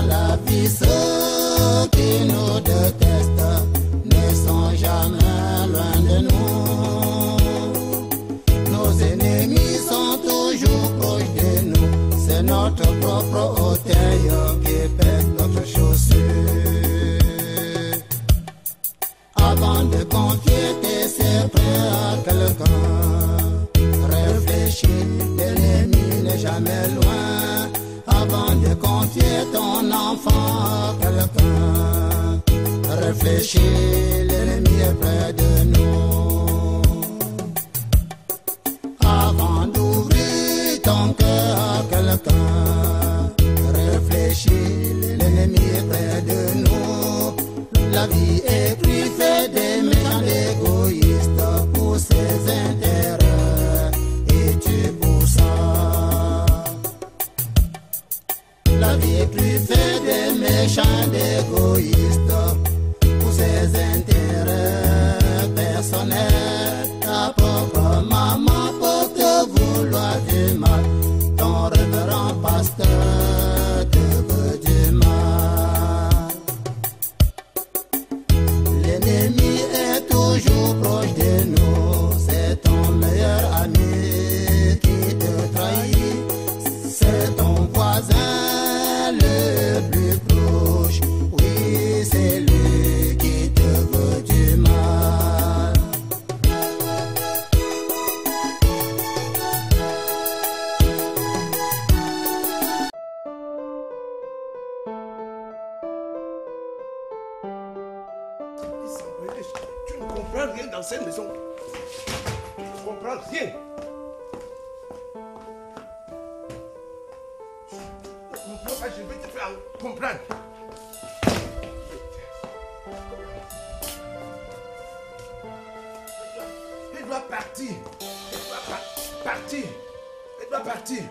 dans la vie, ceux qui nous détestent ne sont jamais loin de nous. Nos ennemis sont toujours proches de nous. C'est notre propre orteil qui pèse notre chaussure. Avant de confier tes secrets à quelqu'un, réfléchis, l'ennemi n'est jamais loin. Avant de confier ton enfant à quelqu'un, réfléchis, l'ennemi est près de nous. Avant d'ouvrir ton cœur à quelqu'un, réfléchis, l'ennemi est près de nous. La vie est plus faite des méchants égoïstes pour ses intérêts, et tu pour ça. La vie est plus faite des méchants égoïstes pour ses intérêts personnels. Ta propre maman peut te vouloir du mal, ton révérend pasteur te veut du mal. L'ennemi est toujours proche de nous, c'est ton meilleur ami qui te trahit, c'est ton voisin le plus proche, oui c'est lui qui te veut du mal. Tu ne comprends rien dans cette maison. Tu ne comprends rien. Tu ne comprends pas, je vais te faire comprendre. Il doit partir. Il doit partir. Il doit partir.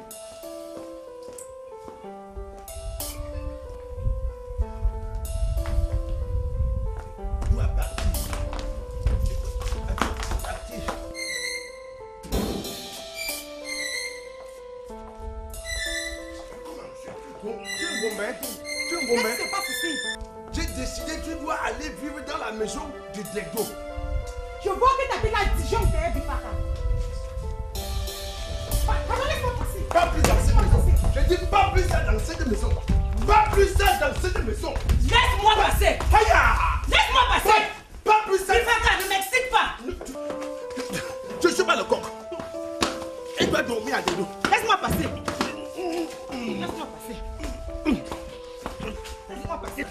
Qu'est-ce qui se passe ici? J'ai décidé que tu dois aller vivre dans la maison du Degdo. Je vois que tu habites la Dijon, tu es Bifaka. Pardon, laisse-moi passer. Pas plus dans cette maison. Je dis pas plus ça dans cette maison. Pas plus ça dans cette maison. Laisse-moi passer. Aya! Laisse-moi passer. Pas plus ça. Bifaka, ne m'excite pas. Je ne suis pas le coq. Il doit dormir à genoux. Laisse-moi passer. Laisse-moi passer. Laisse-moi passer.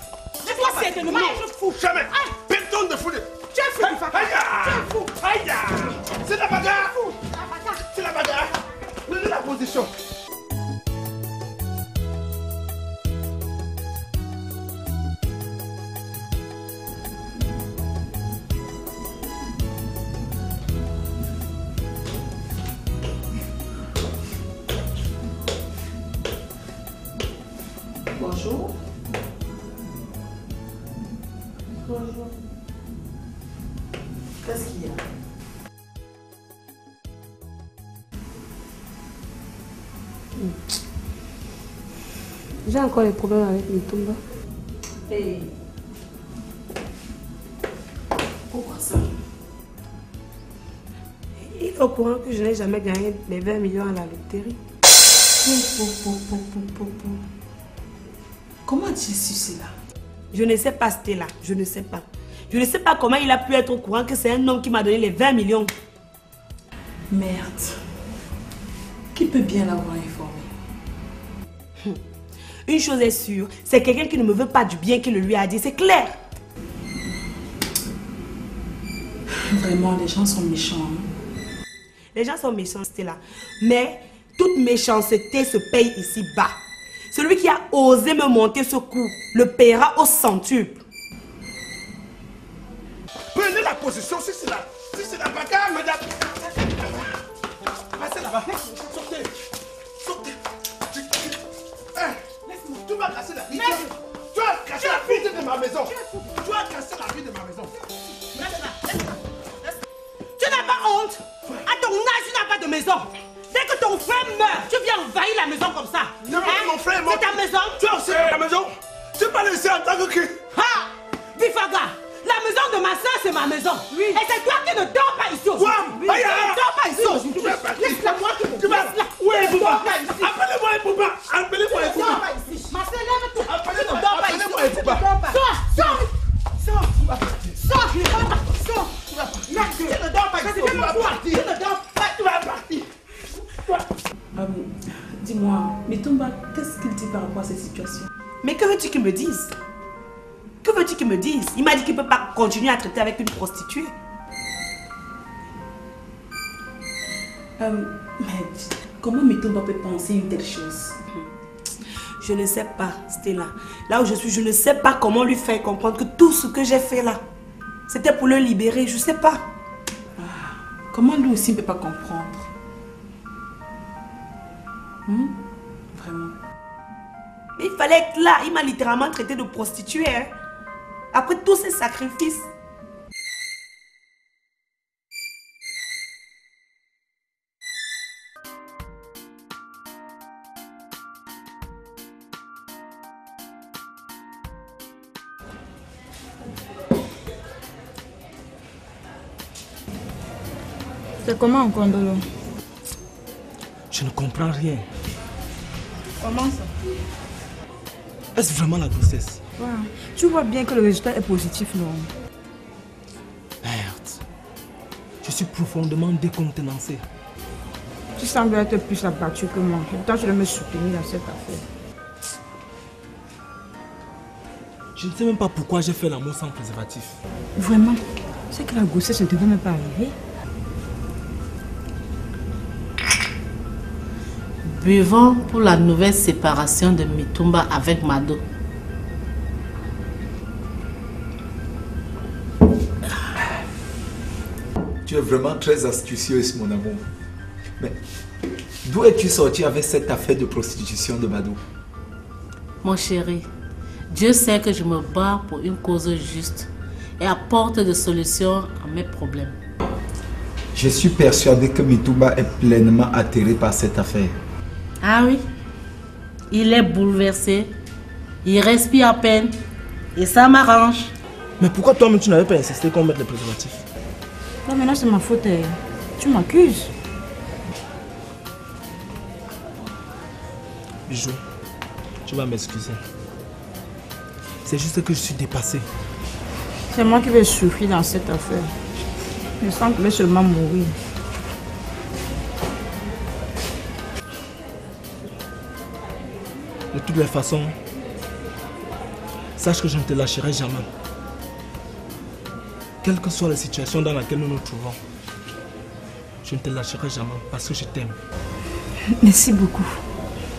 Laisse-moi passer, te le mal, je fous. Jamais. Personne ne fout. Tu es fou, Bifaka. Aya! Tu es fou. Aya! C'est la bagarre. C'est la bagarre. C'est la bagarre. Prenez la position. Bonjour. Bonjour. Qu'est-ce qu'il y a? J'ai encore des problèmes avec Mitumba. Hey. Pourquoi ça? Il est au courant que je n'ai jamais gagné les 20 millions à la loterie. Comment tu as su cela? Je ne sais pas, Stella. Je ne sais pas. Je ne sais pas comment il a pu être au courant que c'est un homme qui m'a donné les 20 millions. Merde. Qui peut bien l'avoir informé? Une chose est sûre, c'est quelqu'un qui ne me veut pas du bien qu'il le lui a dit. C'est clair. Vraiment, les gens sont méchants. Hein? Les gens sont méchants, Stella. Mais toute méchanceté se paye ici-bas. Celui qui a osé me monter ce coup le paiera au centuple. Prenez la position si c'est la bagarre, madame. Passez là-bas. Sortez. Sortez. Tu vas casser la vie. Tu vas casser la vie de ma maison. Tu vas casser la vie de ma maison. Tu n'as pas honte? À ton âge, tu n'as pas de maison. Dès que ton frère meurt, tu viens envahir la maison comme ça. Non, mon frère est mort. C'est ta maison. Tu as aussi ta maison. m'as laissé en tant que... Ha! Bifaga, la maison de ma soeur, c'est ma maison. Oui. Et c'est toi qui ne dors pas ici aujourd'hui. Oui. Tu ne dors pas ici aujourd'hui. Tu vas partir. Laisse-la moi qui me Tu vas... Où est Bouba? ici. Appelez-moi Bouba. Appelez-moi Tu ne Bouba. dors pas ici. Ma soeur, lève-toi. Tu ne Appelez-moi dors pas ici. Bouba. Tu ne dors pas. Sors. Merde, tu ne dors pas ici. Tu ne dors pas. Tu vas partir. Dis-moi, Mitumba, qu'est-ce qu'il dit par rapport à cette situation? Mais que veux-tu qu'il me dise? Que veux-tu qu'il me dise? Il m'a dit qu'il ne peut pas continuer à traiter avec une prostituée. Mais comment Mitumba peut penser une telle chose? Je ne sais pas, Stella. Là où je suis, je ne sais pas comment lui faire comprendre que tout ce que j'ai fait là, c'était pour le libérer. Je ne sais pas. Comment lui aussi ne peut pas comprendre? Vraiment. Mais il fallait être là. Il m'a littéralement traité de prostituée. Hein. Après tous ces sacrifices. C'est comment, Kondolo? Je ne comprends rien. Comment ça? Est-ce vraiment la grossesse? Ouais. Tu vois bien que le résultat est positif, non? Merde. Je suis profondément décontenancé. Tu sembles être plus abattu que moi. Pourtant, tu dois me soutenir dans cette affaire. Je ne sais même pas pourquoi j'ai fait l'amour sans préservatif. Vraiment? C'est que la grossesse ne devait même pas arriver. Buvons pour la nouvelle séparation de Mitumba avec Mado. Tu es vraiment très astucieuse, mon amour. Mais d'où es-tu sorti avec cette affaire de prostitution de Mado? Mon chéri, Dieu sait que je me bats pour une cause juste et apporte des solutions à mes problèmes. Je suis persuadé que Mitumba est pleinement atterré par cette affaire. Ah oui, il est bouleversé, il respire à peine et ça m'arrange. Mais pourquoi toi-même tu n'avais pas insisté qu'on mette les préservatifs? Non, maintenant c'est ma faute. Tu m'accuses. Bijou, tu vas m'excuser. C'est juste que je suis dépassé. C'est moi qui vais souffrir dans cette affaire. Je sens que je vais seulement mourir. De toutes les façons, sache que je ne te lâcherai jamais. Quelle que soit la situation dans laquelle nous nous trouvons, je ne te lâcherai jamais parce que je t'aime. Merci beaucoup.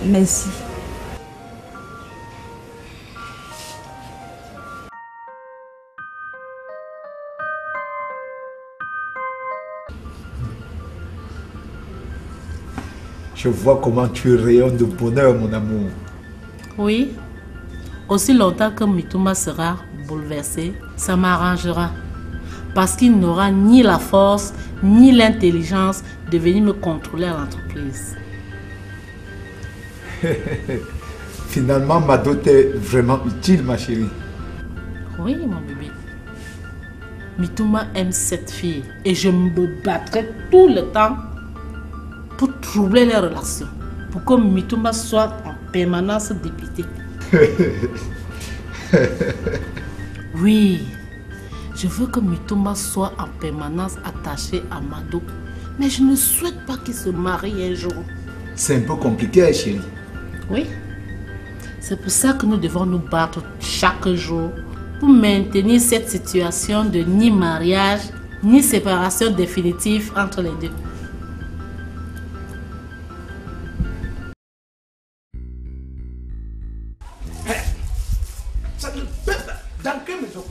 Merci. Je vois comment tu rayonnes de bonheur, mon amour. Oui, aussi longtemps que Mitumba sera bouleversé, ça m'arrangera. Parce qu'il n'aura ni la force, ni l'intelligence de venir me contrôler à l'entreprise. Finalement, Mado t'est vraiment utile, ma chérie. Oui, mon bébé. Mitumba aime cette fille et je me battrai tout le temps pour troubler les relations. Pour que Mitumba soit en permanence dépitée. Oui, je veux que Mitumba soit en permanence attaché à Mado. Mais je ne souhaite pas qu'il se marie un jour. C'est un peu compliqué, chérie. Oui, c'est pour ça que nous devons nous battre chaque jour pour maintenir cette situation de ni mariage, ni séparation définitive entre les deux. Dans quelle maison?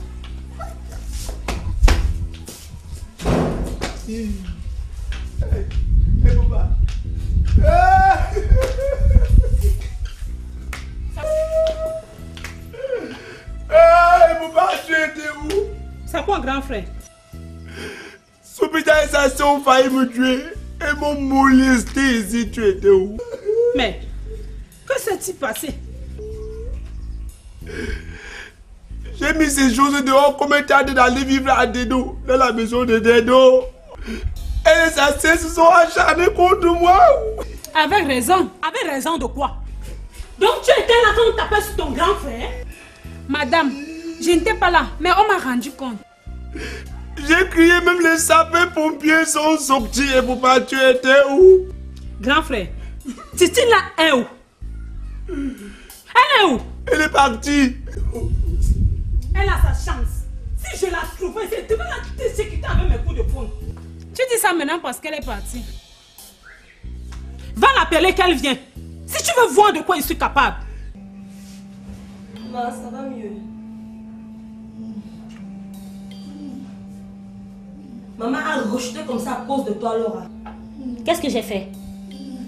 Bouba. Bouba, tu étais où? C'est quoi, grand frère? Soupita et sa soeur ont failli me tuer. Elles m'ont molesté ici, tu étais où? Mais, que s'est-il passé? J'ai mis ces choses dehors comme un tas d'aller vivre à Dedo, dans la maison de Dedo. Et les assassins se sont acharnés contre moi. Avec raison. Avec raison de quoi? Donc tu étais là quand on tapait sur ton grand frère? Madame, je n'étais pas là, mais on m'a rendu compte. J'ai crié, même les sapeurs-pompiers sont sortis. Et pourquoi tu étais où? Grand frère, Titi là est où? Elle est où? Elle est partie. Elle a sa chance. Si je la trouvais, c'est de la déséquité avec mes coups de poing. Tu dis ça maintenant parce qu'elle est partie. Va l'appeler qu'elle vienne. Si tu veux voir de quoi je suis capable. Maman, ça va mieux. Maman a rejeté comme ça à cause de toi, Laura. Qu'est-ce que j'ai fait?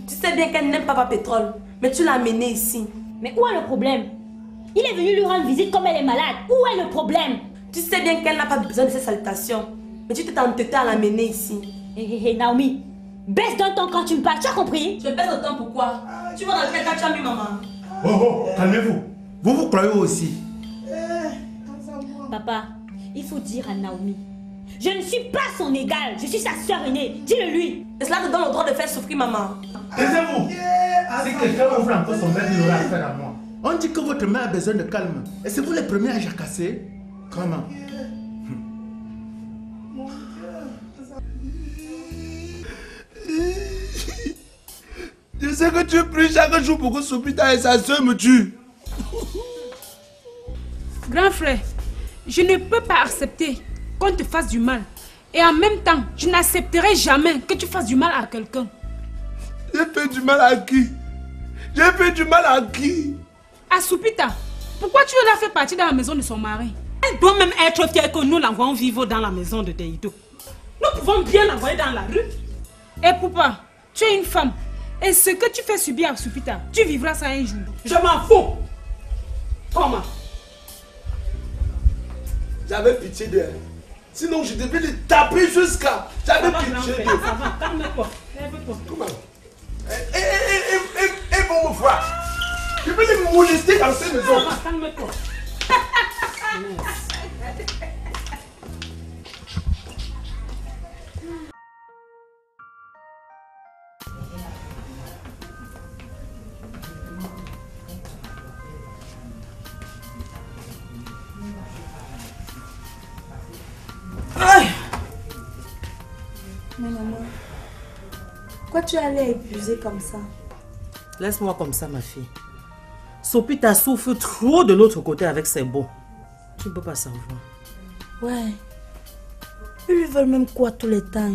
Tu sais bien qu'elle n'aime pas pétrole, mais tu l'as amenée ici. Mais où est le problème? Il est venu lui rendre visite comme elle est malade. Où est le problème? Tu sais bien qu'elle n'a pas besoin de ces salutations. Mais tu t'es entêtée à l'amener ici. Hé, Naomi, baisse d'un ton quand tu me parles, tu as compris? Je baisse autant pourquoi? Tu vois dans quel cas tu as mis maman? Oh, calmez-vous. Vous vous croyez aussi? Papa, il faut dire à Naomi. Je ne suis pas son égale, je suis sa soeur aînée. Dis-le lui. Et cela te donne le droit de faire souffrir maman. Taisez-vous. Si quelqu'un ouvre encore son verre, il aura affaire à moi. On dit que votre mère a besoin de calme. Et c'est vous les premiers à jacasser? Comment? Je sais que tu pries chaque jour pour que Sophita et sa soeur me tuent. Grand frère, je ne peux pas accepter qu'on te fasse du mal. Et en même temps, je n'accepterai jamais que tu fasses du mal à quelqu'un. J'ai fait du mal à qui? J'ai fait du mal à qui? À Soupita, pourquoi tu l'as fait partir dans la maison de son mari? Elle doit même être fière que nous l'envoyons vivre dans la maison de Deido. Nous pouvons bien l'envoyer dans la rue. Et Poupa, tu es une femme. Et ce que tu fais subir à Soupita, tu vivras ça un jour. Je m'en fous. Comment? J'avais pitié d'elle. Sinon, je devais les taper jusqu'à... J'avais pitié d'elle. Ça va, calme-toi. Comment? Et vont me voir. Je vais les molester dans ces maisons. Ça va, calme-toi. Mais maman, pourquoi tu allais épuiser comme ça? Laisse-moi comme ça, ma fille. Sophita souffre trop de l'autre côté avec ses beaux. Tu ne peux pas savoir. Ouais. Ils lui veulent même quoi tous les temps?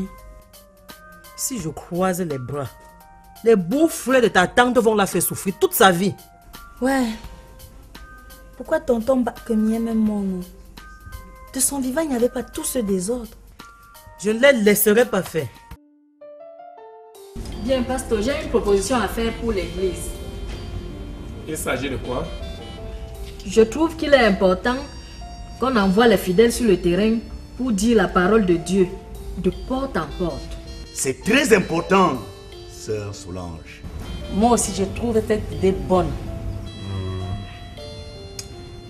Si je croise les bras, les beaux frères de ta tante vont la faire souffrir toute sa vie. Ouais. Pourquoi tonton Bakemie même mon nom? De son vivant, il n'y avait pas tout ce désordre. Je ne les laisserai pas faire. Bien, pasteur, j'ai une proposition à faire pour l'église. Il s'agit de quoi? Je trouve qu'il est important qu'on envoie les fidèles sur le terrain pour dire la parole de Dieu, de porte en porte. C'est très important, sœur Solange. Moi aussi, je trouve cette idée bonne.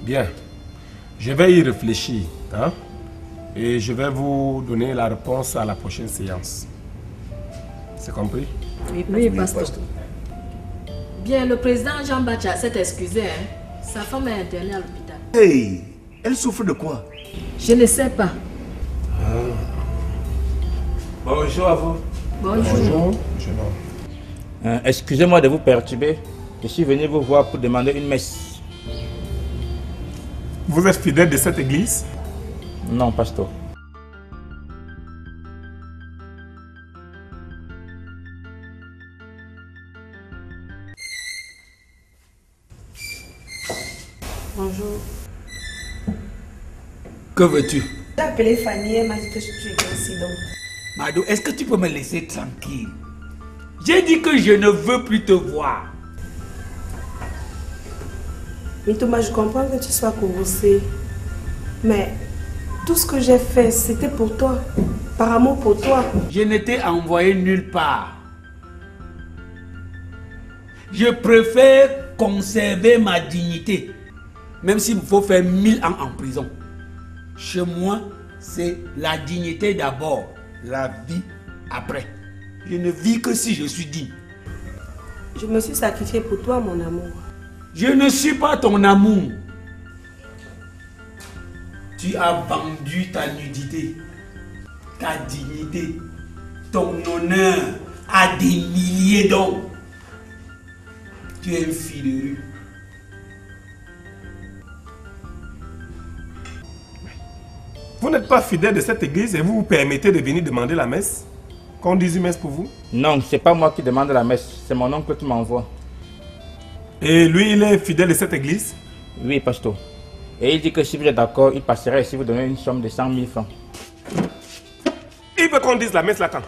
Bien. Je vais y réfléchir. Hein? Et je vais vous donner la réponse à la prochaine séance. C'est compris? Oui, pasteur. Bien, le président Jean-Baptiste s'est excusé. Hein? Sa femme est internée à l'hôpital. Hey, elle souffre de quoi? Je ne sais pas. Bonjour à vous. Bonjour. Excusez-moi de vous perturber. Je suis venu vous voir pour demander une messe. Vous êtes fidèle de cette église? Non, pasteur. Bonjour. Que veux-tu? J'ai appelé Fanny, elle m'a dit que tu étais ici donc. Mado, est-ce que tu peux me laisser tranquille? J'ai dit que je ne veux plus te voir. Mais Thomas, je comprends que tu sois courroucé. Mais tout ce que j'ai fait, c'était pour toi. Par amour pour toi. Je ne t'ai envoyé nulle part. Je préfère conserver ma dignité. même s'il faut faire 1000 ans en prison. Chez moi, c'est la dignité d'abord, la vie après. Je ne vis que si je suis digne. Je me suis sacrifié pour toi, mon amour. Je ne suis pas ton amour. Tu as vendu ta nudité, ta dignité, ton honneur à des milliers d'hommes. Tu es une fille de rue. Vous n'êtes pas fidèle de cette église et vous vous permettez de venir demander la messe? Qu'on dise une messe pour vous? Non, c'est pas moi qui demande la messe, c'est mon oncle qui m'envoie. Et lui, il est fidèle de cette église? Oui, pasteur. Et il dit que si vous êtes d'accord, il passerait si vous donnez une somme de 100 000 francs. Il veut qu'on dise la messe là quand?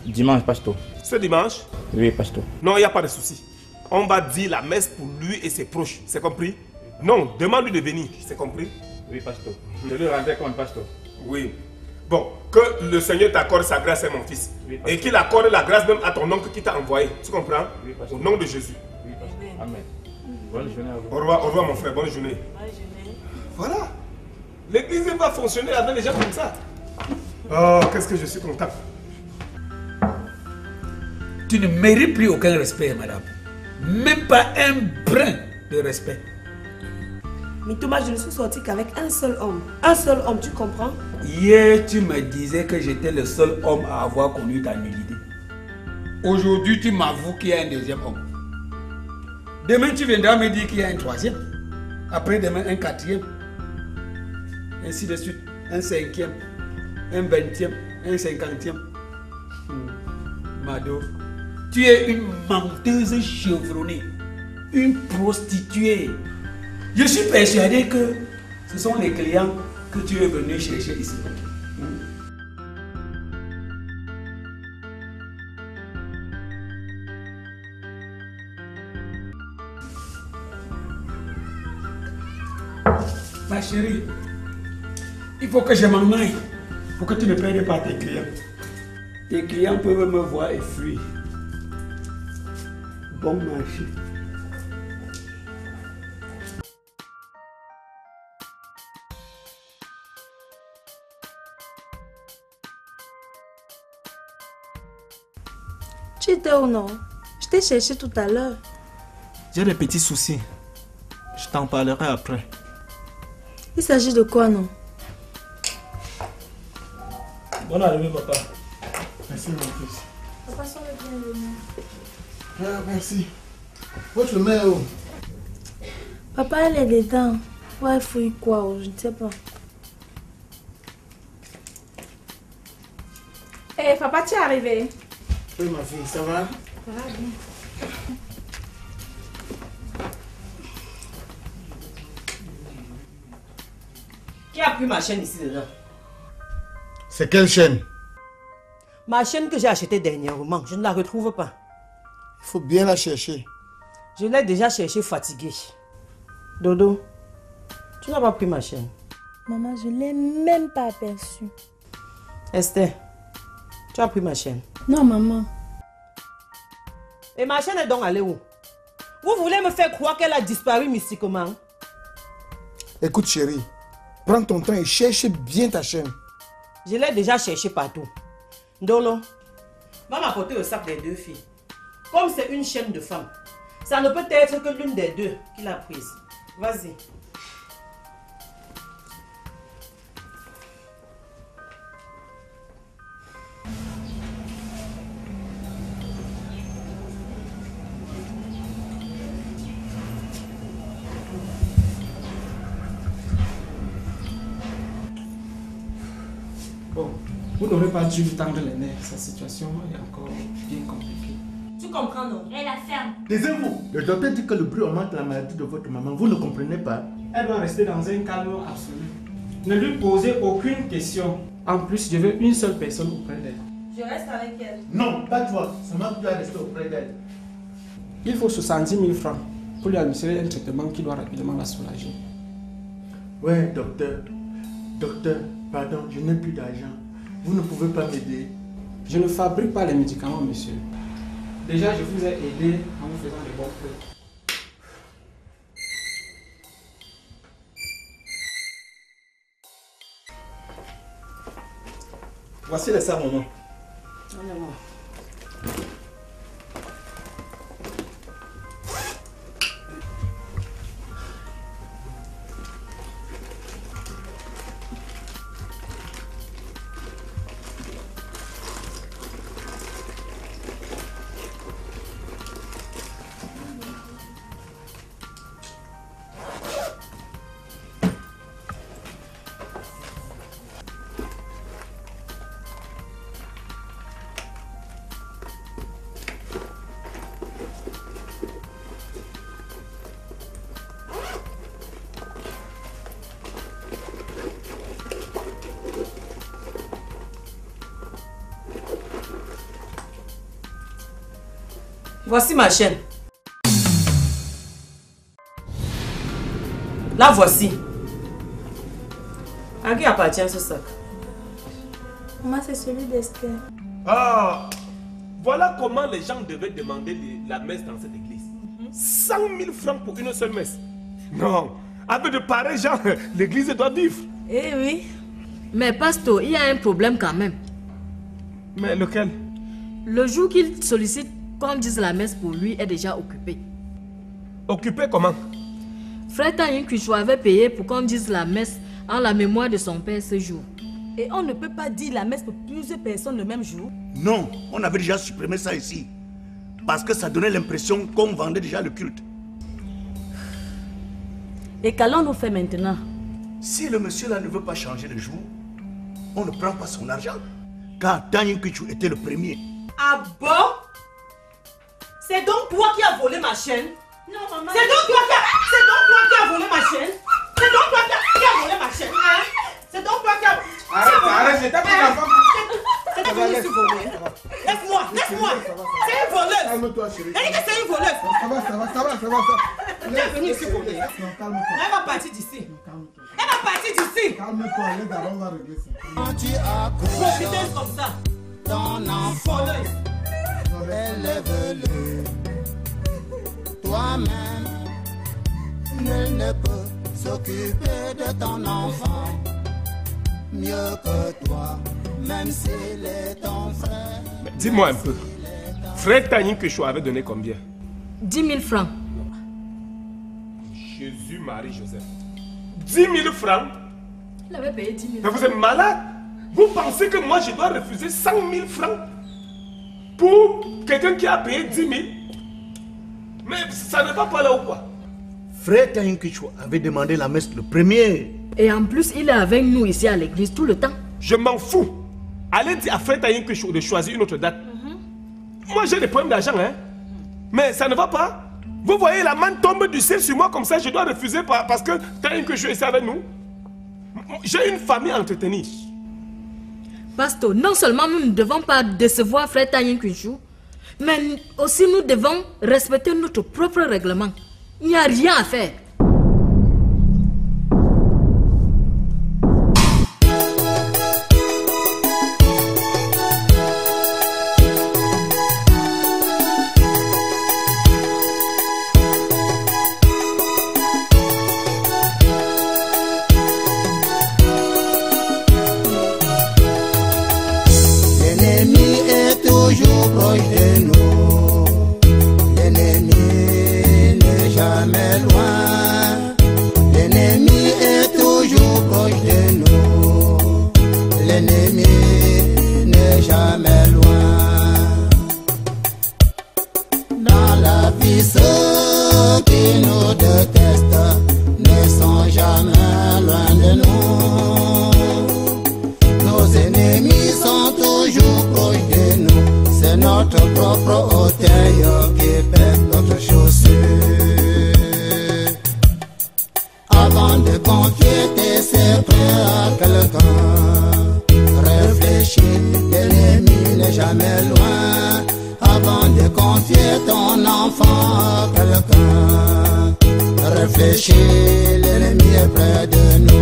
Dimanche, pasteur. Ce dimanche? Oui, pasteur. Non, il n'y a pas de souci. On va dire la messe pour lui et ses proches, c'est compris? Non, demande-lui de venir, c'est compris? Oui, pasteur. Je lui rendrai compte, pasteur. Oui. Bon, que le Seigneur t'accorde sa grâce, mon fils. Oui, et qu'il accorde la grâce même à ton oncle qui t'a envoyé. Tu comprends? Oui, au nom de Jésus. Oui, pasteur. Amen. Bonne journée à vous. Au revoir mon frère. Bonne journée. Voilà. L'église va fonctionner avec les gens comme ça. Oh, qu'est-ce que je suis content. Tu ne mérites plus aucun respect, madame. Même pas un brin de respect. Mais Thomas, je ne suis sortie qu'avec un seul homme. Un seul homme, tu comprends? Hier, tu me disais que j'étais le seul homme à avoir connu ta nudité. Aujourd'hui, tu m'avoues qu'il y a un deuxième homme. Demain, tu viendras me dire qu'il y a un troisième. Après-demain, un quatrième. Ainsi de suite. Un cinquième. Un 20e. Un 50e. Mado, tu es une menteuse chevronnée. Une prostituée. Je suis persuadé que ce sont les clients que tu es venu chercher ici. Ma chérie, il faut que je m'en aille pour que tu ne perdes pas tes clients. Tes clients peuvent me voir et fuir. Bon marché. Tu étais où non? Je t'ai cherché tout à l'heure. J'ai des petits soucis. Je t'en parlerai après. Il s'agit de quoi, non? Bonne arrivée, papa. Merci, mon fils. Papa, sois le bienvenu. Ah, merci. Votre mère où? Papa, elle est dedans. Ouais, elle fouille quoi? Je ne sais pas. Eh, papa, tu es arrivé? Oui, ma fille, ça va? Ça va bien. Qui a pris ma chaîne ici dedans? C'est quelle chaîne? Ma chaîne que j'ai achetée dernièrement, je ne la retrouve pas. Il faut bien la chercher. Je l'ai déjà cherchée fatiguée. Dodo, tu n'as pas pris ma chaîne. Maman, je ne l'ai même pas aperçue. Esther, tu as pris ma chaîne. Non, maman. Et ma chaîne est donc allée où? Vous voulez me faire croire qu'elle a disparu mystiquement? Écoute, chérie, prends ton temps et cherche bien ta chaîne. Je l'ai déjà cherchée partout. Ndolo, va m'apporter le sac des deux filles. Comme c'est une chaîne de femmes, ça ne peut être que l'une des deux qui l'a prise. Vas-y. Bon, vous n'aurez pas dû lui tendre les nerfs. Sa situation est encore bien compliquée. Tu comprends, non? Et la ferme. Taisez-vous. Le docteur dit que le bruit augmente la maladie de votre maman. Vous ne comprenez pas? Elle doit rester dans un calme absolu. Ne lui posez aucune question. En plus, je veux une seule personne auprès d'elle. Je reste avec elle. Non, pas toi. Seulement tu dois rester auprès d'elle. Il faut 70 000 francs pour lui administrer un traitement qui doit rapidement la soulager. Ouais, docteur. Docteur, pardon, je n'ai plus d'argent. Vous ne pouvez pas m'aider. Je ne fabrique pas les médicaments, monsieur. Déjà, je vous ai aidé en vous faisant des bons prix. Voici les sermons. Voici ma chaîne. La voici. À qui appartient ce sac? Moi, c'est celui d'Esther. Ah, voilà comment les gens devaient demander la messe dans cette église. 100 000 francs pour une seule messe. Non, avec de pareils gens, l'église doit vivre. Eh oui. Mais pasteur, il y a un problème quand même. Mais lequel? Le jour qu'il sollicite qu'on dise la messe pour lui est déjà occupé. Occupé comment? Frère Tanyin Kuchou avait payé pour qu'on dise la messe en la mémoire de son père ce jour. Et on ne peut pas dire la messe pour plusieurs personnes le même jour? Non, on avait déjà supprimé ça ici. Parce que ça donnait l'impression qu'on vendait déjà le culte. Et qu'allons-nous faire maintenant? Si le monsieur là ne veut pas changer de jour, on ne prend pas son argent. Car Tanyin Kuchou était le premier. Ah bon? C'est donc toi qui as volé ma chaîne? Non, maman. C'est donc toi qui as volé ma chaîne? C'est donc toi qui as volé ma chaîne? Hein? C'est donc toi qui as... Arrête, j'ai tapé la femme. C'est venu ici voler. Laisse-moi. C'est une voleuse. Calme-toi, chérie. Elle dit que c'est une voleuse. Ça va. Elle est venue ici voler. Elle va partir d'ici. Calme-toi, on va régler ça. Quand tu as Profitez comme ça. ton enfant, élève-le. Toi-même, nul ne peut s'occuper de ton enfant mieux que toi, même s'il est ton frère. Dis-moi un peu. Frère Tanyin Kuchou avait donné combien? 10 000 francs. Jésus, Marie, Joseph. 10 000 francs? Il avait payé 10 000 Mais francs. vous êtes malade? Vous pensez que moi je dois refuser 100 000 francs pour quelqu'un qui a payé 10 000? Mais ça ne va pas là ou quoi? Frère Tanyin Kuchou avait demandé la messe le premier. Et en plus, il est avec nous ici à l'église tout le temps. Je m'en fous. Allez dire à Frère Tanyin Kuchou de choisir une autre date. Moi j'ai des problèmes d'argent, hein. Mais ça ne va pas. Vous voyez, la manne tombe du ciel sur moi comme ça, je dois refuser parce que Tanyin Kuchou est ici avec nous. J'ai une famille à entretenir. Pasteur, non seulement nous ne devons pas décevoir Frère Tanyin Kuchou, mais aussi nous devons respecter notre propre règlement. Il n'y a rien à faire. L'ennemi est toujours proche de nous. L'ennemi n'est jamais loin. L'ennemi est toujours proche de nous. L'ennemi n'est jamais loin. Dans la vie, ceux qui nous détestent ne sont jamais loin de nous. Nos ennemis sont toujours proches de nous. C'est notre propre orteil qui pèse notre chaussure. Avant de confier tes secrets à quelqu'un, réfléchis, l'ennemi n'est jamais loin. Avant de confier ton enfant à quelqu'un, réfléchis, l'ennemi est près de nous.